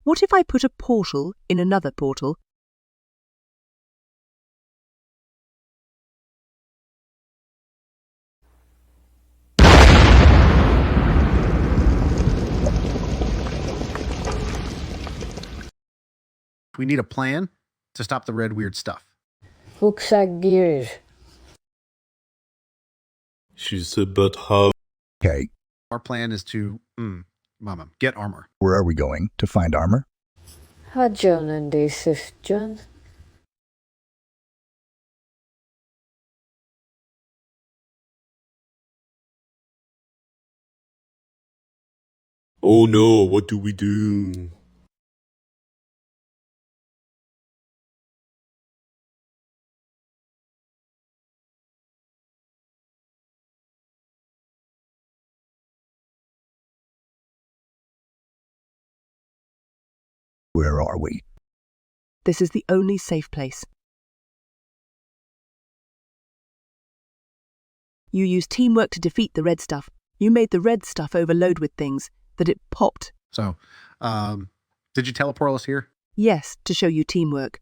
What if I put a portal in another portal? We need a plan to stop the red weird stuff. Rucksackgear. She said, but how? Okay, Our plan is to, Mama, get armor. where are we going to find armor? Had John and this, John? Oh no, what do we do? Where are we? This is the only safe place. You used teamwork to defeat the red stuff. You made the red stuff overload with things, that it popped. So, did you teleport us here? Yes, to show you teamwork.